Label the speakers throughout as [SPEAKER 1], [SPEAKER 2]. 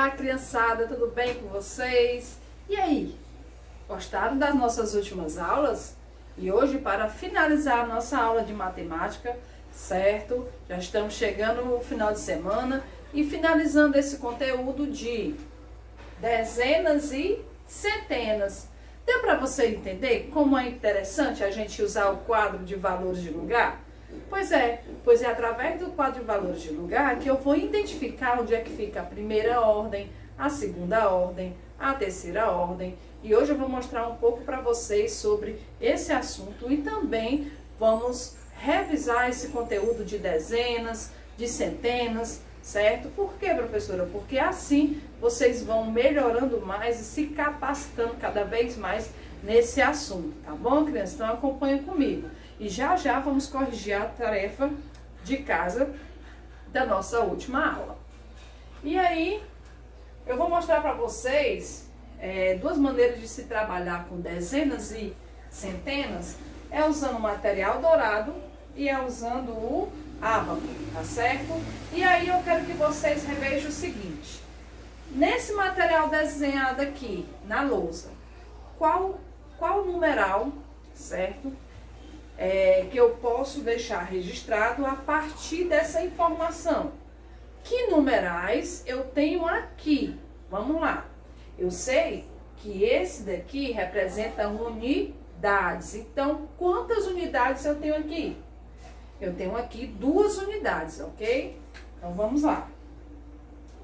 [SPEAKER 1] Olá, criançada, tudo bem com vocês? E aí, gostaram das nossas últimas aulas? E hoje, para finalizar a nossa aula de matemática, certo? Já estamos chegando no final de semana e finalizando esse conteúdo de dezenas e centenas. Deu para você entender como é interessante a gente usar o quadro de valores de lugar? Pois é através do quadro de valores de lugar que eu vou identificar onde é que fica a primeira ordem, a segunda ordem, a terceira ordem. E hoje eu vou mostrar um pouco para vocês sobre esse assunto e também vamos revisar esse conteúdo de dezenas, de centenas, certo? Por quê, professora? Porque assim vocês vão melhorando mais e se capacitando cada vez mais nesse assunto, tá bom, crianças? Então acompanhem comigo. E já já vamos corrigir a tarefa de casa da nossa última aula. E aí, eu vou mostrar para vocês duas maneiras de se trabalhar com dezenas e centenas. É usando o material dourado e é usando o ábaco, tá certo? E aí eu quero que vocês revejam o seguinte. Nesse material desenhado aqui, na lousa, qual numeral, certo? Que eu posso deixar registrado a partir dessa informação. Que numerais eu tenho aqui? Vamos lá. Eu sei que esse daqui representa unidades. Então, quantas unidades eu tenho aqui? Eu tenho aqui 2 unidades, ok? Então, vamos lá.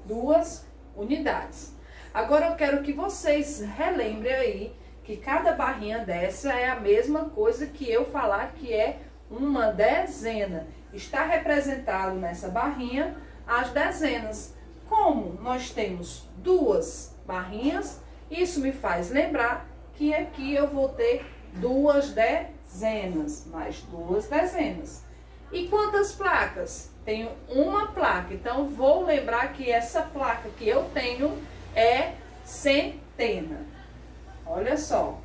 [SPEAKER 1] 2 unidades. Agora, eu quero que vocês relembrem aí que cada barrinha dessa é a mesma coisa que eu falar que é uma dezena. Está representado nessa barrinha as dezenas. Como nós temos 2 barrinhas, isso me faz lembrar que aqui eu vou ter 2 dezenas, mais 2 dezenas. E quantas placas? Tenho uma placa, então vou lembrar que essa placa que eu tenho é centena. Olha só,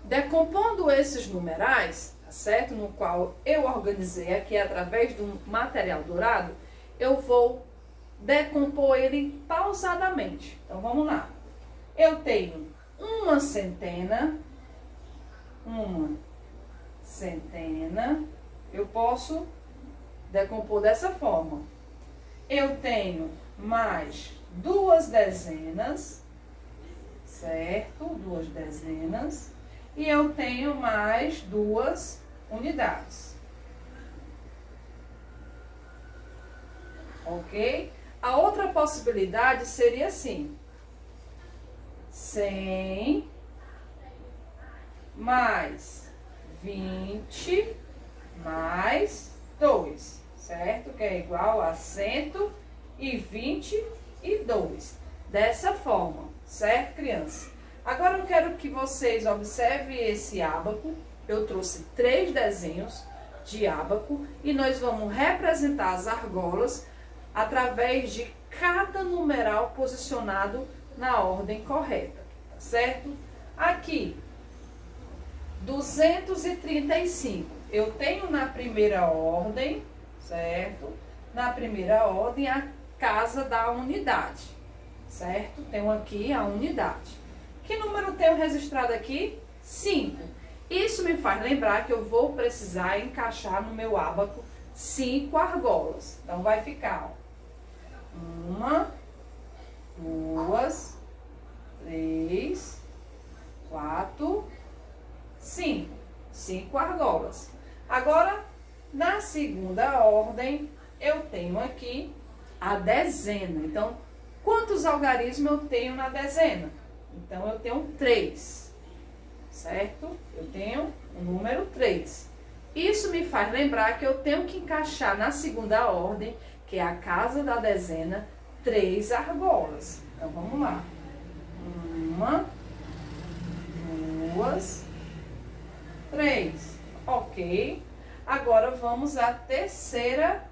[SPEAKER 1] decompondo esses numerais, tá certo? No qual eu organizei aqui através do material dourado, eu vou decompor ele pausadamente. Então, vamos lá. Eu tenho uma centena, eu posso decompor dessa forma. Eu tenho mais 2 dezenas, certo? 2 dezenas. E eu tenho mais 2 unidades. Ok? A outra possibilidade seria assim. 100 mais 20 mais 2, certo? Que é igual a 122. Dessa forma. Certo, criança? Agora eu quero que vocês observem esse ábaco. Eu trouxe 3 desenhos de ábaco e nós vamos representar as argolas através de cada numeral posicionado na ordem correta, tá certo? Aqui, 235. Eu tenho na primeira ordem, certo? Na primeira ordem a casa da unidade. Certo? Tenho aqui a unidade. Que número tenho registrado aqui? 5. Isso me faz lembrar que eu vou precisar encaixar no meu ábaco 5 argolas. Então, vai ficar, ó, 1, 2, 3, 4, 5. 5 argolas. Agora, na segunda ordem, eu tenho aqui a dezena. Então, quantos algarismos eu tenho na dezena? Então, eu tenho 3, certo? Eu tenho o número 3. Isso me faz lembrar que eu tenho que encaixar na segunda ordem, que é a casa da dezena, 3 argolas. Então, vamos lá. 1, 2, 3. Ok. Agora, vamos à terceira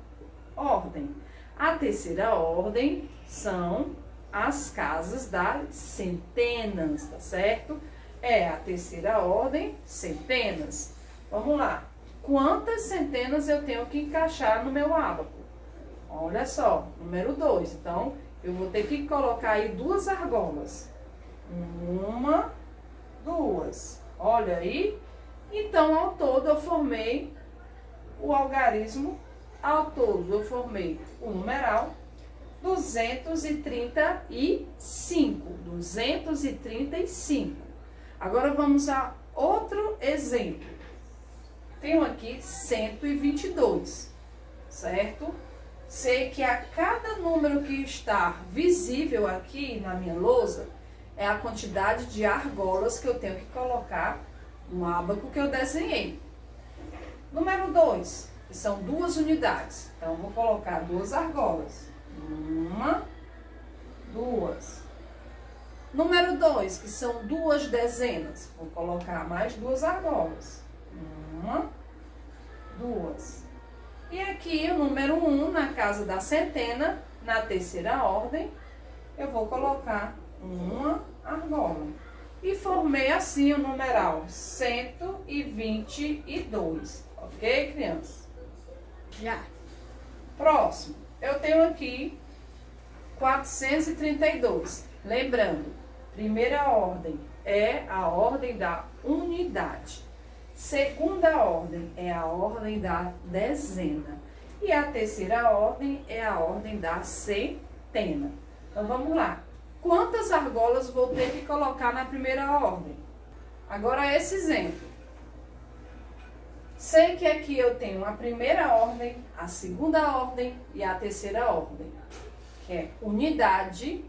[SPEAKER 1] ordem. A terceira ordem são as casas das centenas, tá certo? É a terceira ordem, centenas. Vamos lá. Quantas centenas eu tenho que encaixar no meu ábaco? Olha só, número 2. Então, eu vou ter que colocar aí 2 argolas. 1, 2. Olha aí. Então, ao todo, eu formei o algarismo. Ao todo, eu formei o numeral 235. 235. Agora, vamos a outro exemplo. Tenho aqui 122, certo? Sei que a cada número que está visível aqui na minha lousa é a quantidade de argolas que eu tenho que colocar no ábaco que eu desenhei. Número 2, que são 2 unidades. Então, eu vou colocar 2 argolas. 1, 2. Número 2, que são 2 dezenas. Vou colocar mais 2 argolas. 1, 2. E aqui o número 1, na casa da centena, na terceira ordem, eu vou colocar 1 argola. E formei assim o numeral 122. Ok, criança?
[SPEAKER 2] Já.
[SPEAKER 1] Próximo, eu tenho aqui 432. Lembrando, primeira ordem é a ordem da unidade. Segunda ordem é a ordem da dezena. E a terceira ordem é a ordem da centena. Então, vamos lá. Quantas argolas vou ter que colocar na primeira ordem? Agora, esse exemplo. Sei que aqui eu tenho a primeira ordem, a segunda ordem e a terceira ordem, que é unidade,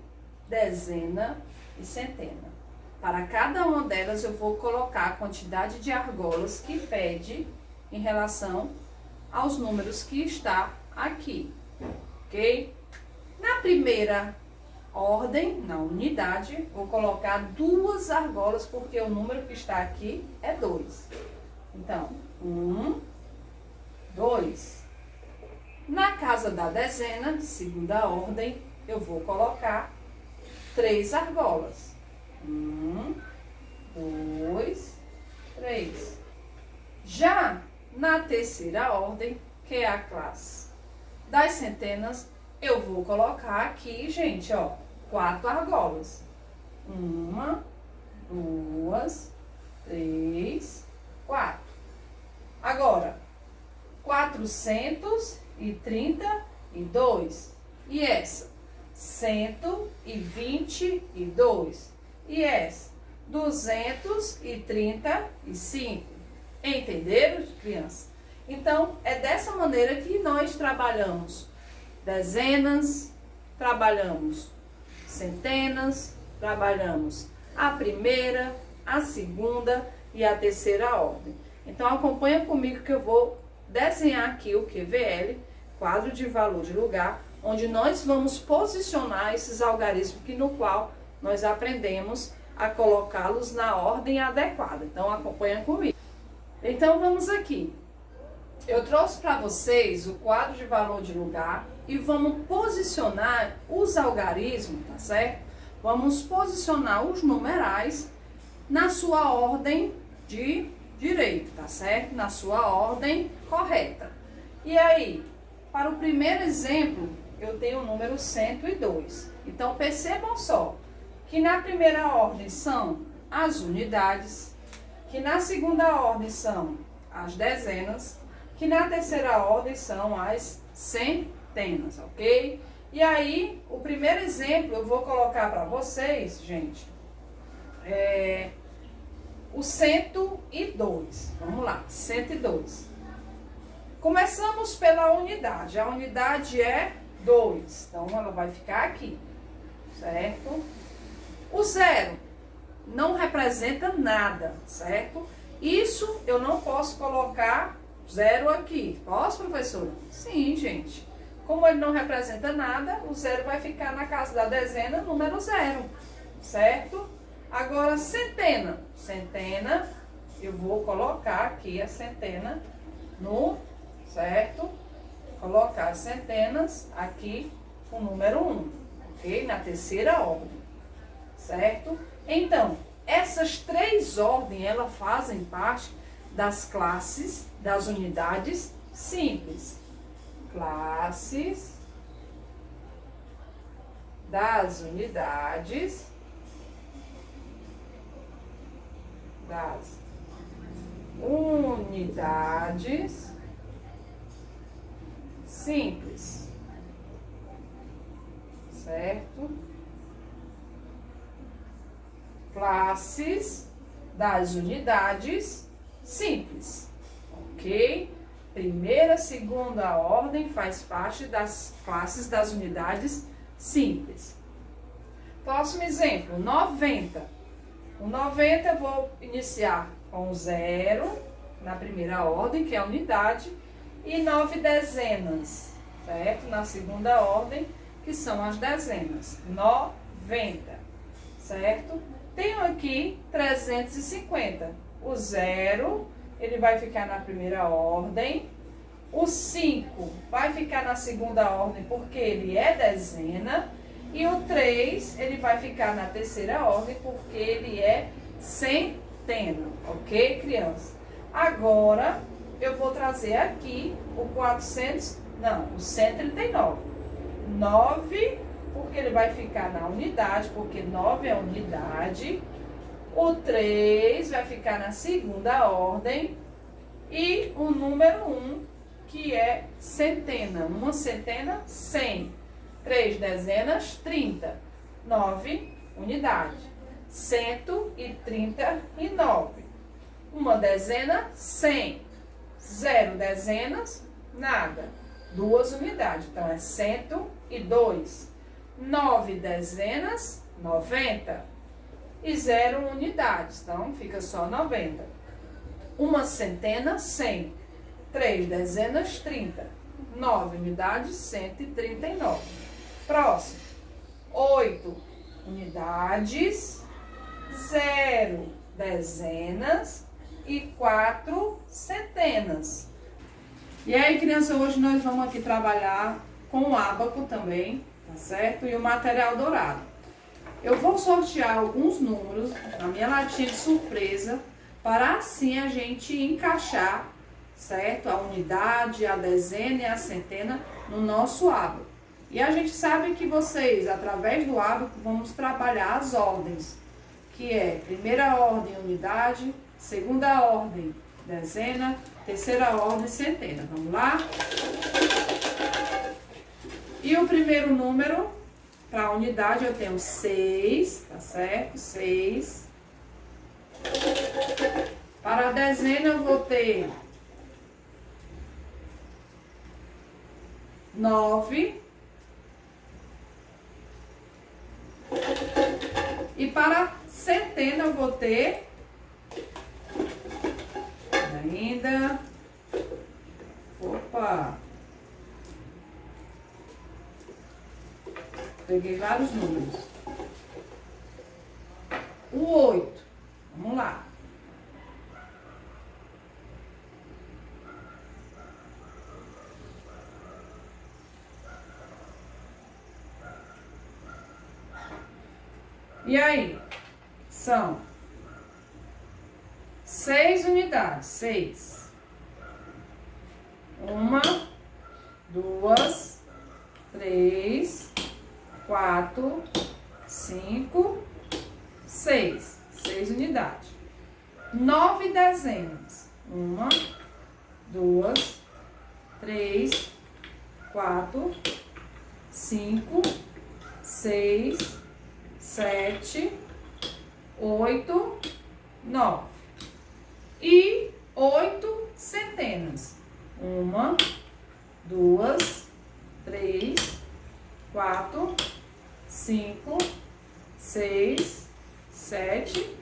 [SPEAKER 1] dezena e centena. Para cada uma delas, eu vou colocar a quantidade de argolas que pede em relação aos números que está aqui, ok? Na primeira ordem, na unidade, vou colocar 2 argolas, porque o número que está aqui é 2. Então, 1, 2. Na casa da dezena, segunda ordem, eu vou colocar 3 argolas. 1, 2, 3. Já na terceira ordem, que é a classe das centenas, eu vou colocar aqui, gente, ó, 4 argolas. 1, 2, 3, 4. Agora, 432. E essa? 122. E essa? 235. Entenderam, crianças? Então, é dessa maneira que nós trabalhamos dezenas, trabalhamos centenas, trabalhamos a primeira, a segunda e a terceira ordem. Então, acompanha comigo que eu vou desenhar aqui o QVL, quadro de valor de lugar, onde nós vamos posicionar esses algarismos no qual nós aprendemos a colocá-los na ordem adequada. Então, acompanha comigo. Então, vamos aqui. Eu trouxe para vocês o quadro de valor de lugar e vamos posicionar os algarismos, tá certo? Vamos posicionar os numerais na sua ordem de direito, tá certo? Na sua ordem correta. E aí, para o primeiro exemplo, eu tenho o número 102. Então, percebam só que na primeira ordem são as unidades, que na segunda ordem são as dezenas, que na terceira ordem são as centenas, ok? E aí, o primeiro exemplo eu vou colocar para vocês, gente, o 102. Vamos lá, 102. Começamos pela unidade. A unidade é 2, então ela vai ficar aqui, certo? O 0 não representa nada, certo? Isso eu não posso colocar 0 aqui. Posso, professora? Sim, gente. Como ele não representa nada, o 0 vai ficar na casa da dezena, número 0, certo? Agora, centena. Centena, eu vou colocar aqui a centena no, certo? Colocar as centenas aqui com o número 1, ok? Na terceira ordem, certo? Então, essas 3 ordens, elas fazem parte das classes, das unidades simples. Classes das unidades simples, certo? Classes das unidades simples, ok? Primeira, segunda ordem faz parte das classes das unidades simples. Próximo exemplo, 90. O 90 eu vou iniciar com 0 na primeira ordem, que é a unidade, e 9 dezenas, certo? Na segunda ordem, que são as dezenas. 90, certo? Tenho aqui 350. O 0, ele vai ficar na primeira ordem. O 5 vai ficar na segunda ordem, porque ele é dezena. E o 3, ele vai ficar na terceira ordem, porque ele é centena. Ok, criança? Agora, eu vou trazer aqui o 139. 9, porque ele vai ficar na unidade, porque 9 é unidade. O 3 vai ficar na segunda ordem. E o número 1, que é centena. Uma centena, 100. 3 dezenas, 30. 9 unidade. 139. Uma dezena, 100. 0 dezenas, nada. 2 unidades, então é 102. 9 dezenas, 90. E 0 unidades, então fica só 90. Uma centena, 100. 3 dezenas, 30. 9 unidades, 139. Próximo. 8 unidades, 0 dezenas e 4 centenas. E aí, criança, hoje nós vamos aqui trabalhar com o ábaco também, tá certo? E o material dourado. Eu vou sortear alguns números na minha latinha de surpresa, para assim a gente encaixar, certo? A unidade, a dezena e a centena no nosso ábaco. E a gente sabe que vocês, através do ábaco, vamos trabalhar as ordens, que é primeira ordem, unidade, segunda ordem, dezena, terceira ordem, centena. Vamos lá? E o primeiro número, para a unidade, eu tenho 6, tá certo? 6. Para a dezena, eu vou ter 9. E para centena, eu vou ter ainda. Opa! Peguei vários números. O 8. Vamos lá. E aí? São 6 unidades. 6. 1, 2, 3, 4, 5, 6. 6 unidades. 9 dezenas. 1, 2, 3, 4, 5, 6, 7, 8, 9. E 8 centenas. 1, 2, 3, 4, 5, 6, 7,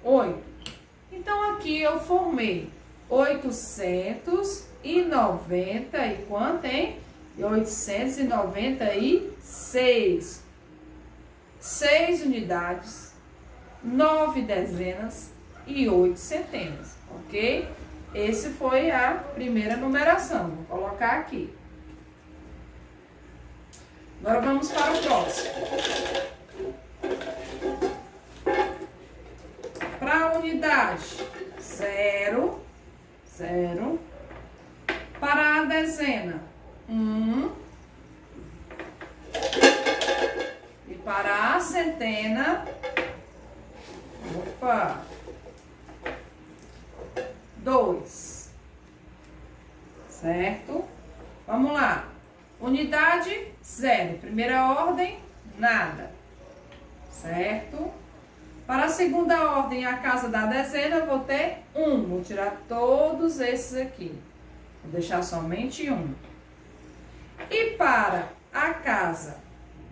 [SPEAKER 1] 8. Então, aqui eu formei 890 e quanto, hein? 896. 6 unidades, 9 dezenas e 8 centenas, ok? Esse foi a primeira numeração. Vou colocar aqui. Agora vamos para o próximo. Para a unidade, 0, 0. Para a dezena, 1. centena, opa, 2, certo? Vamos lá, unidade, 0, primeira ordem, nada, certo? Para a segunda ordem, a casa da dezena, eu vou ter 1, vou tirar todos esses aqui, vou deixar somente 1. E para a casa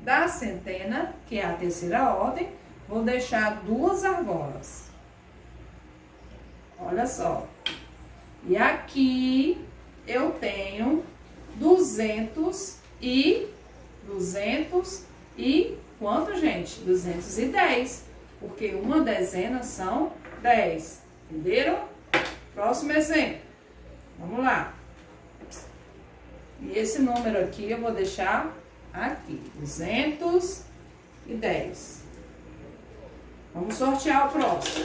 [SPEAKER 1] da centena, que é a terceira ordem, vou deixar 2 argolas. Olha só. E aqui eu tenho 200 e quanto, gente? 210. Porque uma dezena são 10. Entenderam? Próximo exemplo. Vamos lá. E esse número aqui eu vou deixar aqui. 210. Vamos sortear o próximo.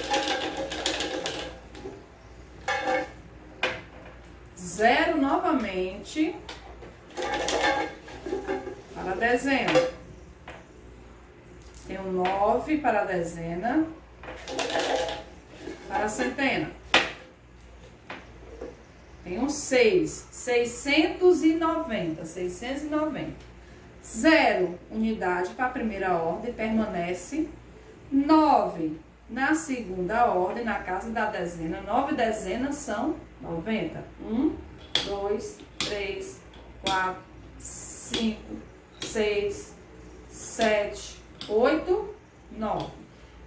[SPEAKER 1] 0 novamente para a dezena. Tenho 9 para a dezena, para a centena. Tenho 6, 690. 0 unidade para a primeira ordem, permanece. 9 na segunda ordem, na casa da dezena. 9 dezenas são 90. 1, 2, 3, 4, 5, 6, 7, 8, 9.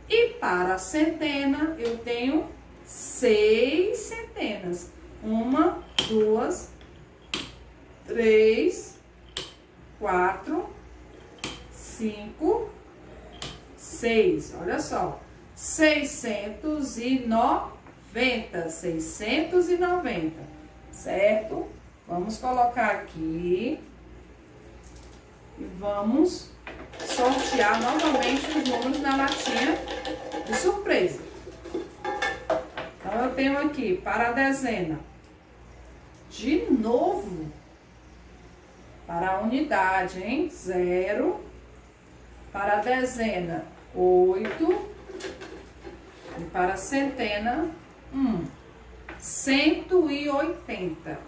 [SPEAKER 1] E para a centena, eu tenho 6 centenas. 1, 2, 3, 4, 5, 6. Olha só. 690. 690. Certo? Vamos colocar aqui. E vamos sortear novamente os números na latinha de surpresa. Então, eu tenho aqui para a dezena, de novo, para a unidade, hein? 0, para a dezena, 8, e para a centena, 180.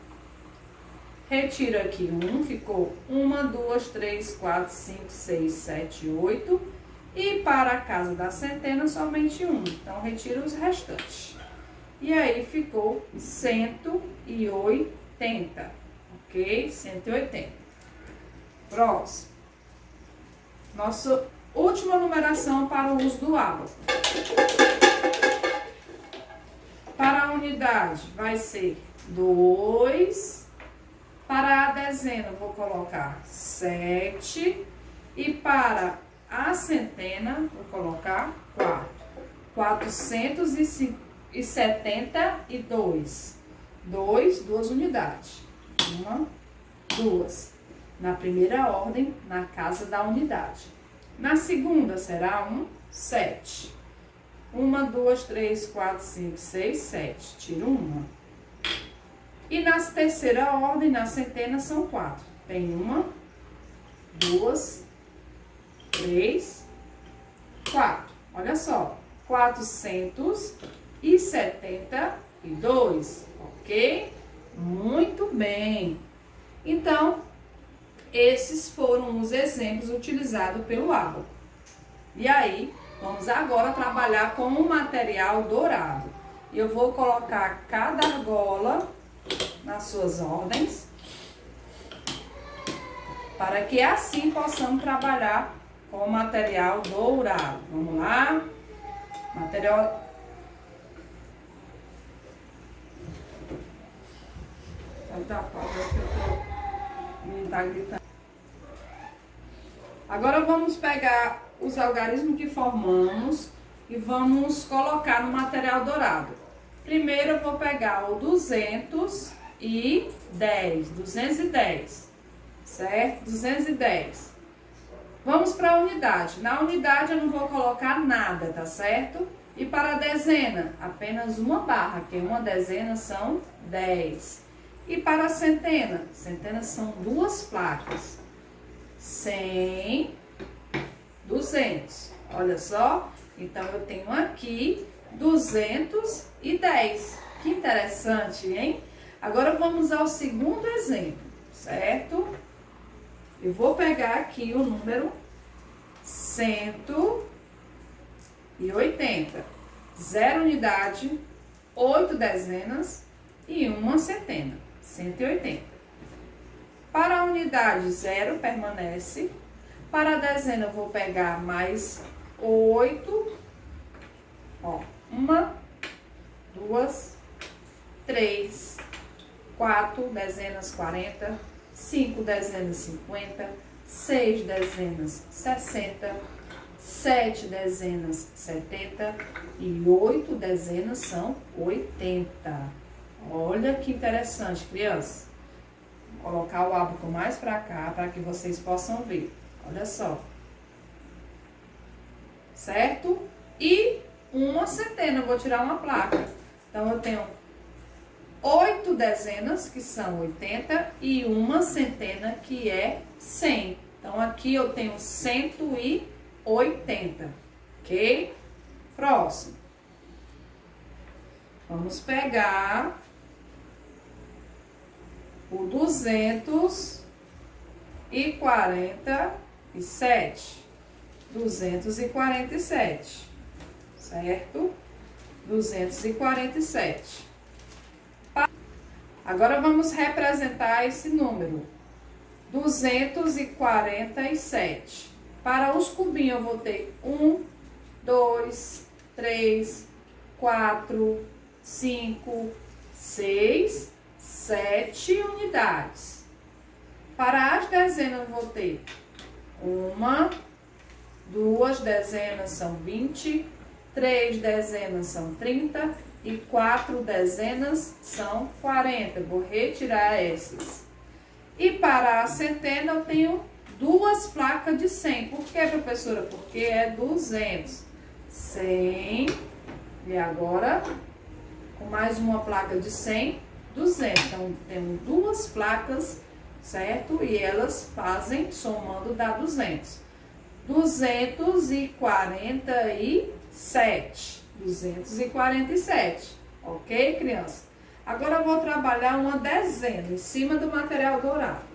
[SPEAKER 1] Retiro aqui 1, ficou 1, 2, 3, 4, 5, 6, 7, 8. E para a casa da centena, somente 1. Então, retiro os restantes. E aí, ficou 180. Ok? 180. Próximo. Nossa última numeração para o uso do ábaco. Para a unidade, vai ser 2. Para a dezena, vou colocar 7. E para a centena, vou colocar 4. 472. 2 unidades. 1, 2. Na primeira ordem, na casa da unidade. Na segunda, será 7. 1, 2, 3, 4, 5, 6, 7. Tiro 1. E na terceira ordem, na centena, são 4. Tem 1, 2, 3, 4. Olha só, 472, ok? Muito bem. Então, esses foram os exemplos utilizados pelo ábaco. E aí, vamos agora trabalhar com o material dourado. Eu vou colocar cada argola nas suas ordens, para que assim possamos trabalhar com o material dourado. Vamos lá? Material... Agora vamos pegar os algarismos que formamos e vamos colocar no material dourado. Primeiro eu vou pegar o 210, certo? 210. Vamos para a unidade. Na unidade eu não vou colocar nada, tá certo? E para a dezena, apenas uma barra, que uma dezena são 10. E para a centena, centenas são 2 placas. 100, 200. 200. Olha só, então eu tenho aqui 210. Que interessante, hein? Agora vamos ao segundo exemplo, certo? Eu vou pegar aqui o número 180. 0 unidade, 8 dezenas e 1 centena. 180. Para a unidade, 0 permanece. Para a dezena, eu vou pegar mais 8. Ó, 1, 2, 3, 4 dezenas 40, 5 dezenas 50, 6 dezenas 60, 7 dezenas 70 e 8 dezenas são 80. Olha que interessante, crianças. Vou colocar o ábaco mais para cá para que vocês possam ver. Olha só. Certo? E 1 centena, eu vou tirar uma placa. Então, eu tenho 8 dezenas, que são 80, e 1 centena, que é 100. Então, aqui eu tenho 180, ok? Próximo. Vamos pegar o 247. 247, certo? 247. Agora vamos representar esse número. 247. Para os cubinhos eu vou ter 1, 2, 3, 4, 5, 6, 7 unidades. Para as dezenas eu vou ter 1, 2 dezenas são 20, 3 dezenas são 30 e 4 dezenas são 40. Vou retirar essas. E para a centena eu tenho 2 placas de 100. Por que, professora? Porque é 200. 100. E agora, com mais uma placa de 100, 200. Então, temos 2 placas, certo? E elas fazem, somando, dá 200. 247. 247. Ok, criança? Agora eu vou trabalhar uma dezena em cima do material dourado.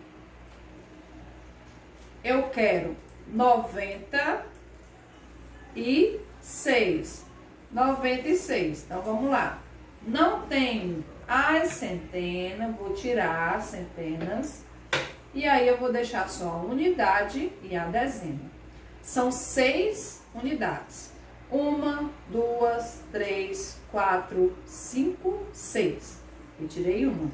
[SPEAKER 1] Eu quero 96. 96. Então, vamos lá. Não tenho as centenas, vou tirar as centenas. E aí, eu vou deixar só a unidade e a dezena. São 6 unidades. 1, 2, 3, 4, 5, 6. Retirei uma.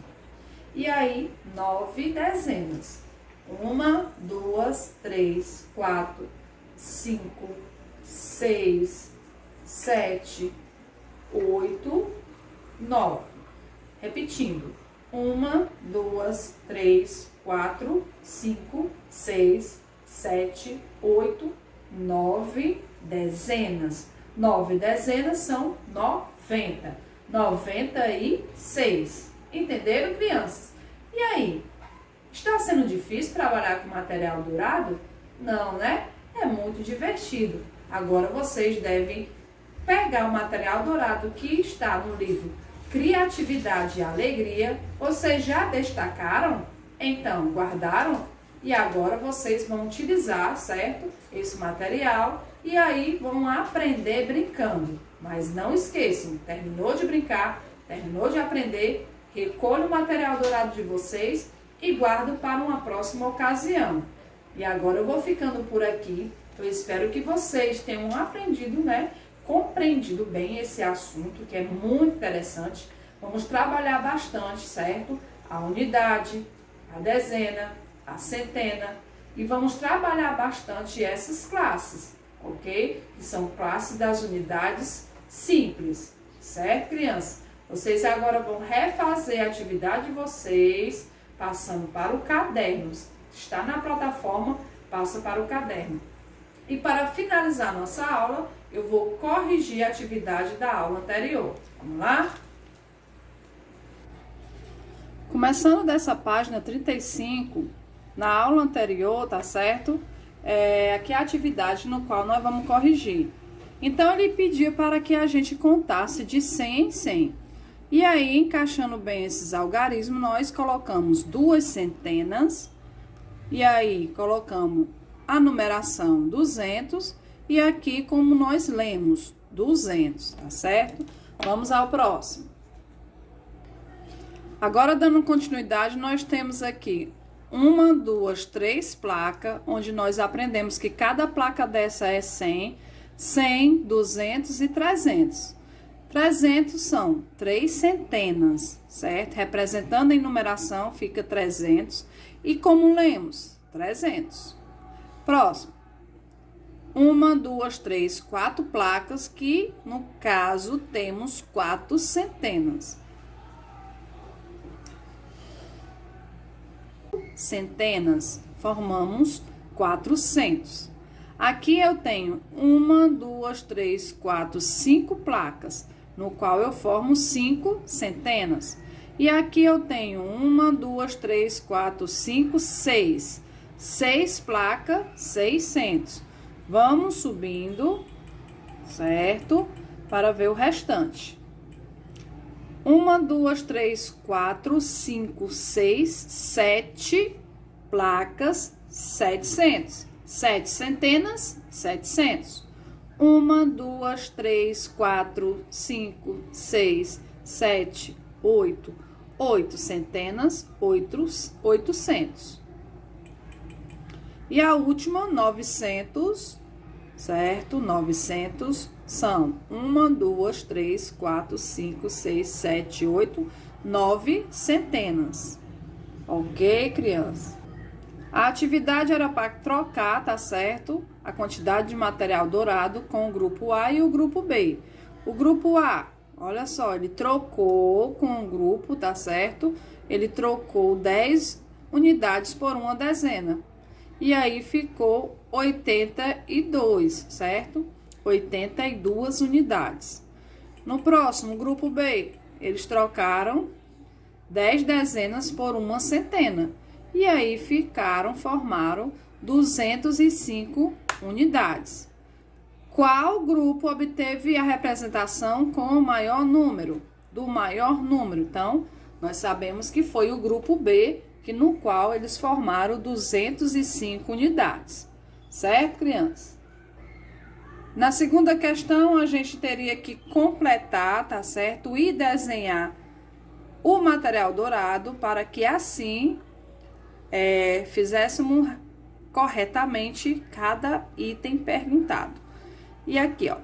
[SPEAKER 1] E aí, 9 dezenas. 1, 2, 3, 4, 5, 6, 7, 8, 9. Repetindo. 1, 2, 3, 4, 5, 6, 7, 8, 9 dezenas. 9 dezenas são 90. 96. Entenderam, crianças? E aí? Está sendo difícil trabalhar com material dourado? Não, né? É muito divertido. Agora vocês devem pegar o material dourado que está no livro Criatividade e Alegria. Vocês já destacaram? Então, guardaram? E agora vocês vão utilizar, certo? Esse material e aí vão aprender brincando. Mas não esqueçam, terminou de brincar, terminou de aprender, recolha o material dourado de vocês e guardo para uma próxima ocasião. E agora eu vou ficando por aqui. Eu espero que vocês tenham aprendido, né? Compreendido bem esse assunto, que é muito interessante. Vamos trabalhar bastante, certo? A unidade, a dezena, a centena. E vamos trabalhar bastante essas classes, ok? Que são classes das unidades simples, certo, crianças? Vocês agora vão refazer a atividade de vocês, passando para o caderno. Está na plataforma, passa para o caderno. E para finalizar nossa aula, eu vou corrigir a atividade da aula anterior. Vamos lá? Começando dessa página 35, na aula anterior, tá certo? aqui a atividade no qual nós vamos corrigir. Então, ele pediu para que a gente contasse de 100 em 100. E aí, encaixando bem esses algarismos, nós colocamos 2 centenas. E aí, colocamos a numeração 200. E aqui, como nós lemos, 200, tá certo? Vamos ao próximo. Agora, dando continuidade, nós temos aqui 1, 2, 3 placas, onde nós aprendemos que cada placa dessa é 100, 100, 200 e 300. 300 são 3 centenas, certo? Representando em numeração, fica 300. E como lemos? 300. Próximo. 1, 2, 3, 4 placas, que no caso temos 4 centenas. Centenas, formamos 400. Aqui eu tenho 1, 2, 3, 4, 5 placas, no qual eu formo 5 centenas. E aqui eu tenho 1, 2, 3, 4, 5, 6. 6 placas, 600. Vamos subindo, certo? Para ver o restante. 1, 2, 3, 4, 5, 6, 7 placas, 700. 7 centenas, 700. 1, 2, 3, 4, 5, 6, 7, 8. 8 centenas, 800. E a última, 900, certo? 900 são 1, 2, 3, 4, 5, 6, 7, 8, 9 centenas. Ok, criança? A atividade era para trocar, tá certo? A quantidade de material dourado com o grupo A e o grupo B. O grupo A, olha só, ele trocou com o grupo, tá certo? Ele trocou 10 unidades por uma dezena. E aí ficou 82, certo? 82 unidades. No próximo, grupo B, eles trocaram 10 dezenas por uma centena. E aí formaram 205 unidades. Qual grupo obteve a representação com o maior número? Do maior número. Então, nós sabemos que foi o grupo B, no qual eles formaram 205 unidades. Certo, criança? Na segunda questão, a gente teria que completar, tá certo? E desenhar o material dourado para que assim fizéssemos corretamente cada item perguntado. E aqui, ó,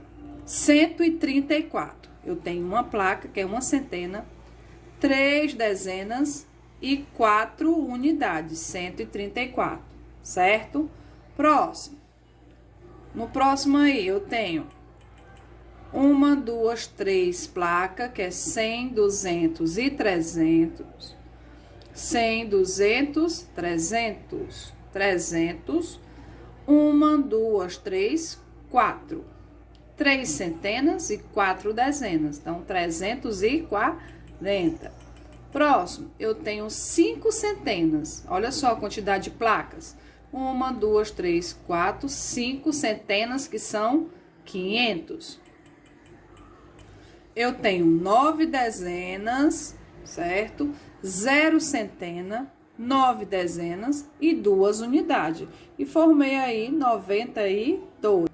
[SPEAKER 1] 134. Eu tenho uma placa, que é uma centena, 3 dezenas e 4 unidades, 134, certo? Próximo. No próximo aí, eu tenho 1, 2, 3 placas, que é 100, 200 e 300. 100, 200, 300. 300. 1, 2, 3, 4. 3 centenas e 4 dezenas. Então, 340. Próximo, eu tenho 5 centenas. Olha só a quantidade de placas. 1, 2, 3, 4, 5 centenas, que são 500. Eu tenho 9 dezenas, certo? 0 centena, 9 dezenas e 2 unidades. E formei aí 92.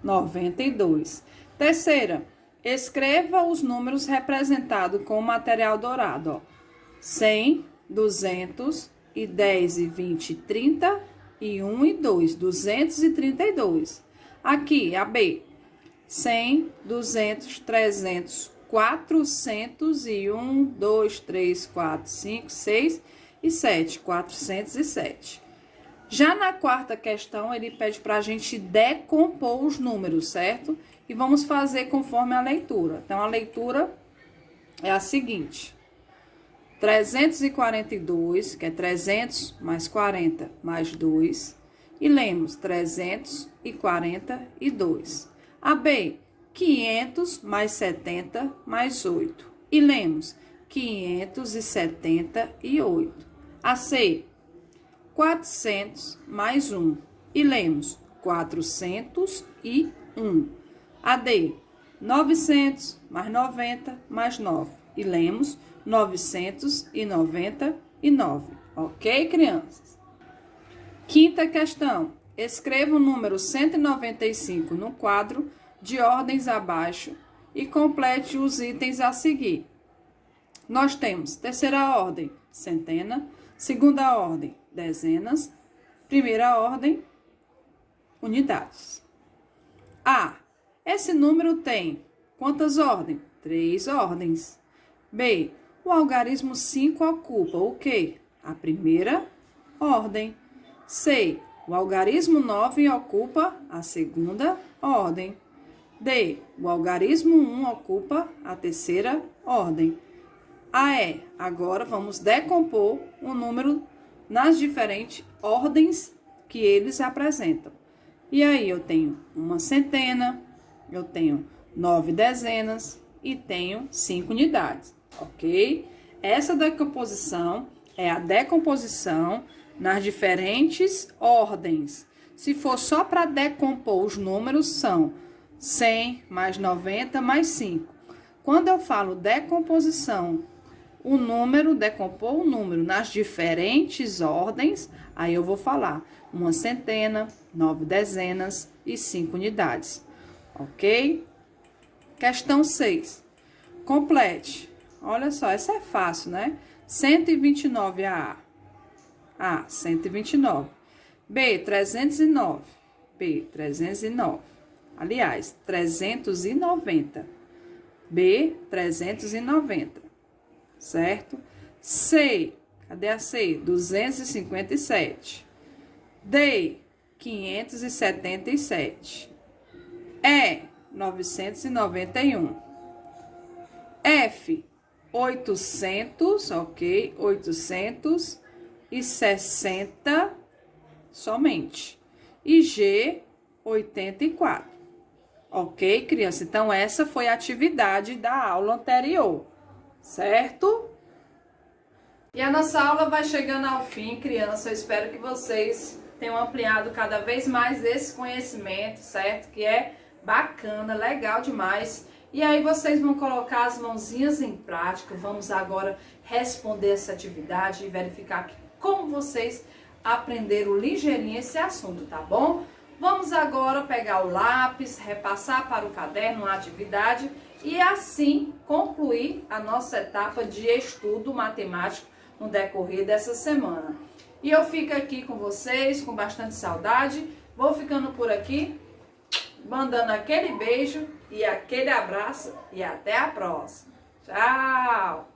[SPEAKER 1] 92. Terceira. Escreva os números representados com o material dourado, ó. 100, 200, e 10, e 20, e 30, e 1 e 2, 232. Aqui, a B, 100, 200, 300, 400, e 1, 2, 3, 4, 5, 6 e 7, 407. Já na quarta questão, ele pede para a gente decompor os números, certo? E vamos fazer conforme a leitura. Então, a leitura é a seguinte. 342, que é 300 mais 40 mais 2. E lemos 342. A B, 500 mais 70 mais 8. E lemos 578. A C, 400 mais 1. e lemos 401. A D, 900 mais 90 mais 9 e lemos 999. Ok, crianças? Quinta questão. Escreva o número 195 no quadro de ordens abaixo e complete os itens a seguir. Nós temos terceira ordem, centena, segunda ordem, dezenas, primeira ordem, unidades. A. Esse número tem quantas ordens? 3 ordens. B. O algarismo 5 ocupa o quê? A primeira ordem. C. O algarismo 9 ocupa a segunda ordem. D. O algarismo 1 ocupa a terceira ordem. Agora vamos decompor o número nas diferentes ordens que eles apresentam. E aí eu tenho uma centena, eu tenho 9 dezenas e tenho 5 unidades, ok? Essa decomposição é a decomposição nas diferentes ordens. Se for só para decompor os números, são 100 mais 90 mais 5. Quando eu falo decomposição, o número, decompor o número nas diferentes ordens, aí eu vou falar uma centena, 9 dezenas e 5 unidades. Ok? Questão 6. Complete. Olha só, essa é fácil, né? 129 A. A, 129. B, 309. B, 309. Aliás, 390. B, 390. Certo? C, cadê a C? 257. D, 577. E, 991. F, 800, ok? 860 somente. E G, 84. Ok, criança? Então, essa foi a atividade da aula anterior, certo? E a nossa aula vai chegando ao fim, criança. Eu espero que vocês tenham ampliado cada vez mais esse conhecimento, certo? Que é bacana, legal demais. E aí vocês vão colocar as mãozinhas em prática. Vamos agora responder essa atividade e verificar como vocês aprenderam ligeirinho esse assunto, tá bom? Vamos agora pegar o lápis, repassar para o caderno a atividade e assim concluir a nossa etapa de estudo matemático no decorrer dessa semana. E eu fico aqui com vocês, com bastante saudade. Vou ficando por aqui, mandando aquele beijo e aquele abraço e até a próxima. Tchau!